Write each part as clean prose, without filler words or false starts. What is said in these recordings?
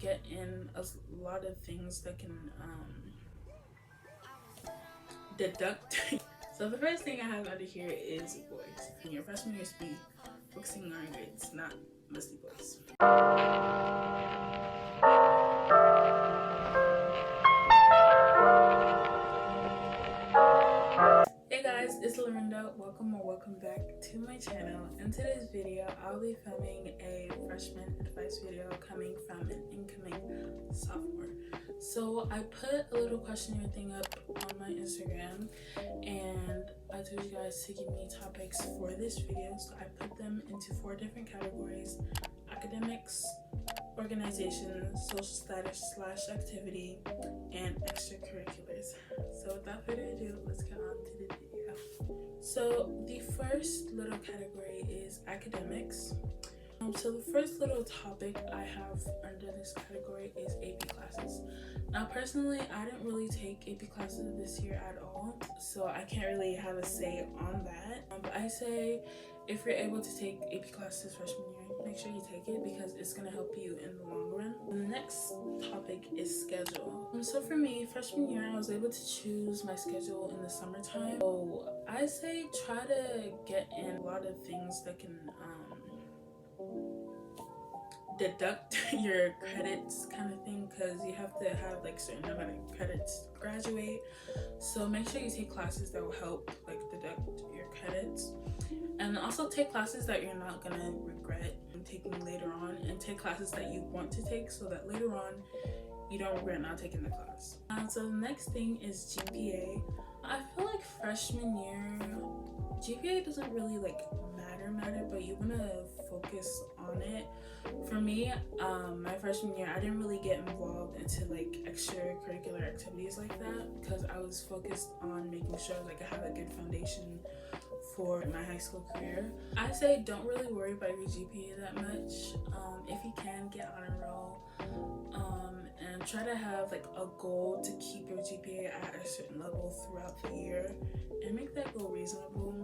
get in a lot of things that can deduct. So the first thing I have under here is boys. In your freshman year, be focusing on grades, not mostly boys. Hey guys, it's Lorinda. Welcome back to my channel. In today's video, I'll be filming a freshman advice video coming from an incoming sophomore. So I put a little questionnaire thing up on my Instagram, and I told you guys to give me topics for this video. So I put them into 4 different categories: academics, organization, social status / activity, and extracurriculars. So without further ado, let's get on to the video. So the first little category is academics. So the first little topic I have under this category is AP classes. Now personally, I didn't really take AP classes this year at all, so I can't really have a say on that. But I say if you're able to take AP classes freshman year, make sure you take it because it's going to help you in the long run. The next topic is schedule. So for me, freshman year, I was able to choose my schedule in the summertime. So I say try to get in a lot of things that can deduct your credits kind of thing, because you have to have like certain amount of credits to graduate. So make sure you take classes that will help like deduct your credits, and also take classes that you're not gonna regret taking later on, and take classes that you want to take so that later on you don't regret not taking the class. So the next thing is GPA. I feel like freshman year GPA doesn't really like matter, but you want to focus on it. For me, my freshman year, I didn't really get involved into like extracurricular activities like that because I was focused on making sure like I have a good foundation for my high school career. I say don't really worry about your GPA that much. If you can, get honor roll, and try to have like a goal to keep your GPA at a certain level throughout the year and make that goal reasonable.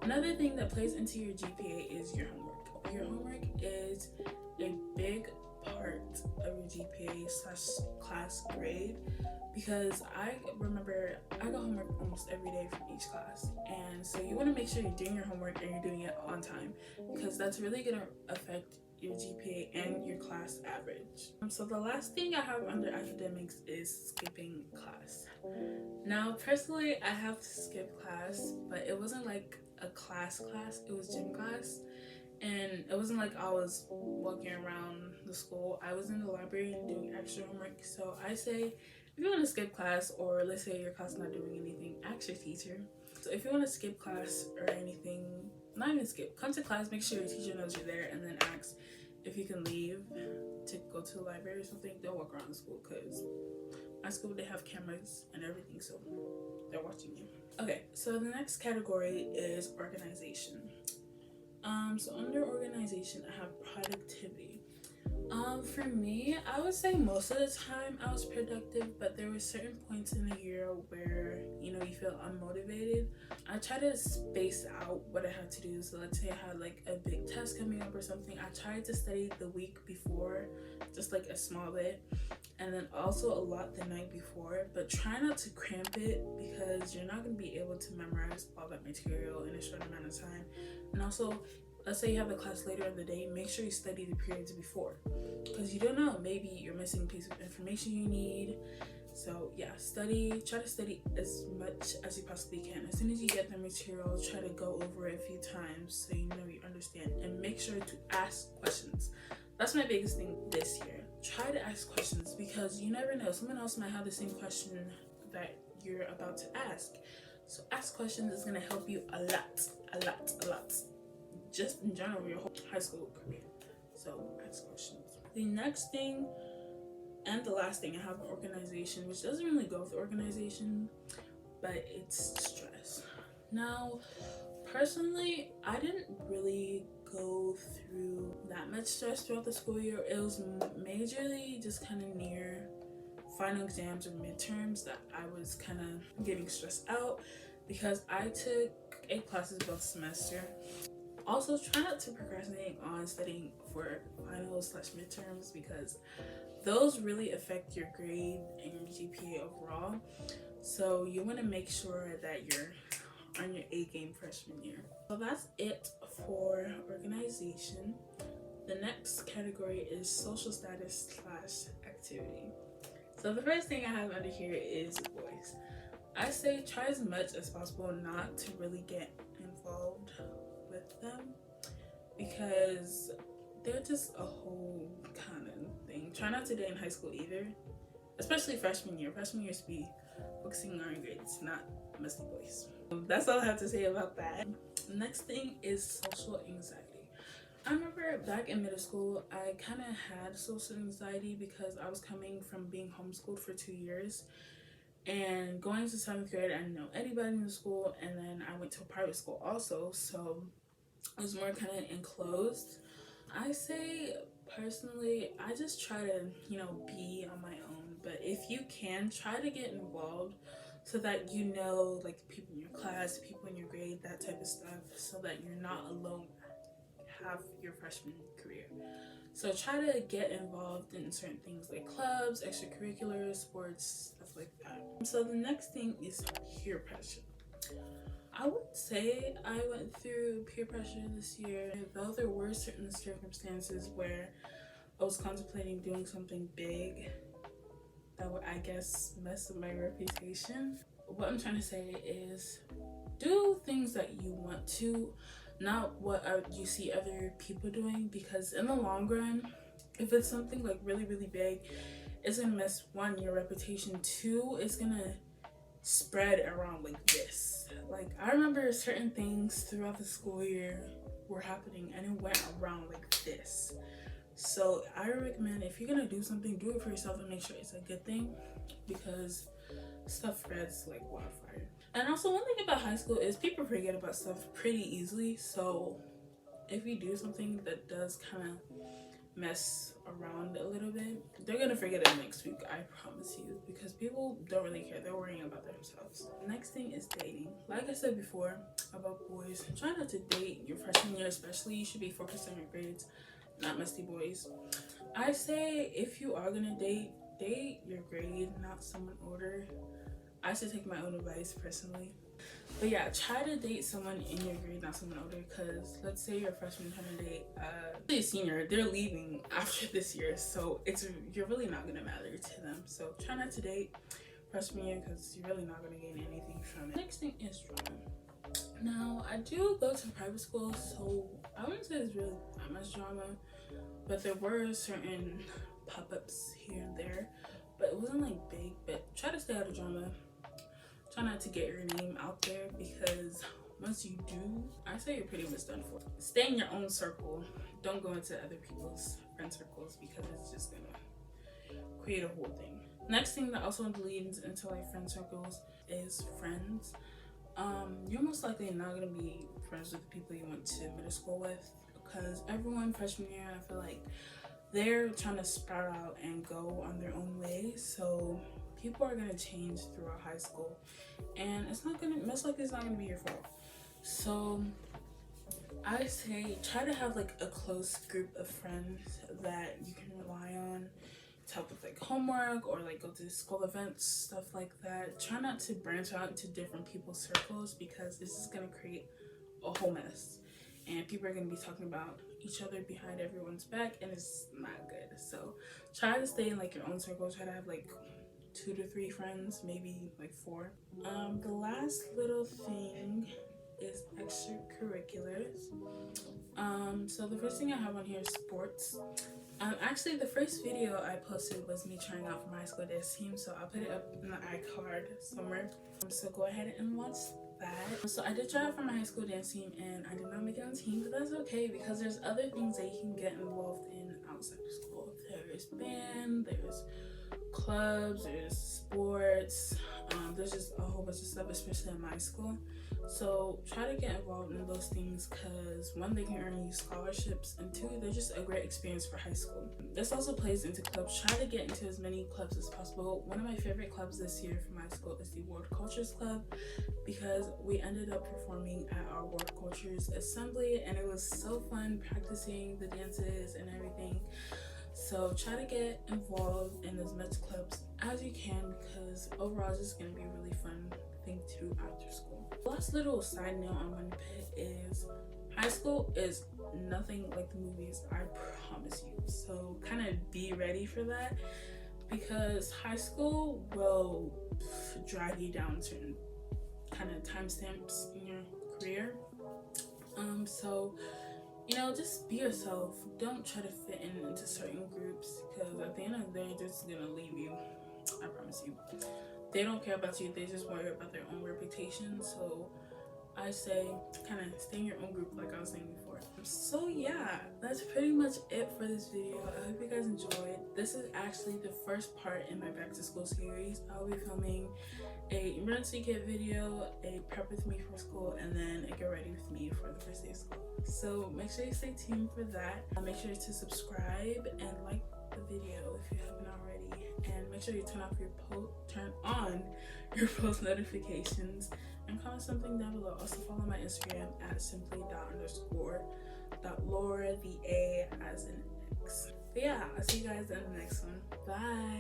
Another thing that plays into your GPA is your homework. Your homework is a big part of your GPA / class grade, because I remember I got homework almost every day from each class, and so you want to make sure you're doing your homework and you're doing it on time, because that's really going to affect your GPA and your class average. So the last thing I have under academics is skipping class. Now personally, I have to skip class, but it wasn't like a class, it was gym class. And it wasn't like I was walking around the school. I was in the library and doing extra homework. So I say, if you want to skip class, or let's say your class not doing anything, ask your teacher. So if you want to skip class or anything, not even skip, come to class, make sure your teacher knows you're there, and then ask if you can leave to go to the library or something. Don't walk around the school, because at school they have cameras and everything, so they're watching you. Okay, so the next category is organization. So under organization, I have productivity. For me, I would say most of the time I was productive, but there were certain points in the year where, you feel unmotivated. I try to space out what I had to do. So let's say I had like a big test coming up or something. I tried to study the week before, just like a small bit, and then also a lot the night before, but try not to cramp it, because you're not going to be able to memorize all that material in a short amount of time. And also, let's say you have a class later in the day, make sure you study the periods before, because you don't know, maybe you're missing a piece of information you need. So yeah, try to study as much as you possibly can. As soon as you get the material, try to go over it a few times so you know you understand, and make sure to ask questions. That's my biggest thing this year. Try to ask questions, because you never know, someone else might have the same question that you're about to ask. So ask questions is going to help you a lot, just in general, your whole high school career. So ask questions. The next thing and the last thing, I have organization, which doesn't really go with organization, but it's stress. Now personally, I didn't really go through that much stress throughout the school year. It was majorly just kind of near final exams or midterms that I was kind of getting stressed out, because I took 8 classes both semester. Also, try not to procrastinate on studying for finals slash midterms, because those really affect your grade and your GPA overall. So you want to make sure that you're on your A game freshman year. So that's it for organization. The next category is social status slash activity. So the first thing I have under here is boys. I say try as much as possible not to really get involved with them, because they're just a whole kind of thing. Try not to date in high school either, especially freshman year. Freshman year should be focusing on your grades, not musty boys. That's all I have to say about that. Next thing is social anxiety. I remember back in middle school, I kind of had social anxiety because I was coming from being homeschooled for 2 years and going to 7th grade. I didn't know anybody in the school, and then I went to a private school also, so it was more kind of enclosed. I say personally, I just try to, be on my own. But if you can, try to get involved so that you know, like, people in your class, people in your grade, that type of stuff, so that you're not alone half your freshman career. So try to get involved in certain things like clubs, extracurriculars, sports, stuff like that. So the next thing is peer pressure. I would say I went through peer pressure this year, though there were certain circumstances where I was contemplating doing something big that would, I guess, mess with my reputation. What I'm trying to say is do things that you want to, not what you see other people doing, because in the long run, if it's something like really, really big, it's gonna mess, one, your reputation, two, it's gonna spread around like this. Like, I remember certain things throughout the school year were happening and it went around like this. So I recommend, if you're gonna do something, do it for yourself and make sure it's a good thing, because stuff spreads like wildfire. And also, one thing about high school is people forget about stuff pretty easily. So if you do something that does kind of mess around a little bit, they're gonna forget it next week, I promise you, because people don't really care. They're worrying about themselves. Next thing is dating. Like I said before about boys, try not to date your freshman year especially. You should be focused on your grades, not musty boys. I say if you are gonna date your grade, not someone older. I should take my own advice personally. But yeah, try to date someone in your grade, not someone older, because let's say you're a freshman trying to date a senior, they're leaving after this year, so you're really not gonna matter to them. So try not to date freshman year, because you're really not gonna gain anything from it. Next thing is drama. Now, I do go to private school, so I wouldn't say there's really that much drama, but there were certain pop-ups here and there, but it wasn't like big. But try to stay out of drama. Try not to get your name out there, because once you do, I say you're pretty much done for. Stay in your own circle. Don't go into other people's friend circles, because it's just gonna create a whole thing. Next thing that also leads into like friend circles is friends. You're most likely not gonna be friends with the people you went to middle school with, because everyone freshman year, I feel like they're trying to sprout out and go on their own way. So people are gonna change throughout high school, and it's not gonna, most likely it's not gonna be your fault. So I say try to have like a close group of friends that you can rely on to help with like homework or like go to school events, stuff like that. Try not to branch out into different people's circles, because this is gonna create a whole mess, and people are gonna be talking about each other behind everyone's back, and it's not good. So try to stay in like your own circle. Try to have like 2 to 3 friends, maybe like 4. The last little thing is extracurriculars. So the first thing I have on here is sports. Actually, the first video I posted was me trying out for my high school dance team, so I'll put it up in the iCard somewhere. So go ahead and watch that. So I did try out for my high school dance team, and I did not make it on team, but that's okay, because there's other things that you can get involved in outside of school. There's band, there's clubs, there's sports, there's just a whole bunch of stuff, especially in my school. So try to get involved in those things because one, they can earn you scholarships, and two, they're just a great experience for high school. This also plays into clubs. Try to get into as many clubs as possible. One of my favorite clubs this year for my school is the World Cultures Club, because we ended up performing at our World Cultures assembly, and it was so fun practicing the dances and everything. So try to get involved in as much clubs as you can, because overall it's just going to be a really fun thing to do after school. The last little side note on Winnipeg is high school is nothing like the movies, I promise you. So kind of be ready for that, because high school will drag you down certain kind of timestamps in your career. So just be yourself. Don't try to fit into certain groups, because at the end of the day, they're just gonna leave you. I promise you. They don't care about you. They just worry about their own reputation. So I say kind of stay in your own group, like I was saying before. So yeah, that's pretty much it for this video. I hope you guys enjoyed. This is actually the first part in my back to school series. I'll be filming a emergency kit video, a prep with me for school, and then a get ready with me for the first day of school. So make sure you stay tuned for that. Make sure to subscribe and like the video if you haven't already, and make sure you turn on your post notifications, and comment something down below. Also follow my Instagram at simply._.Laur, the A as in X. But yeah, I'll see you guys in the next one. Bye.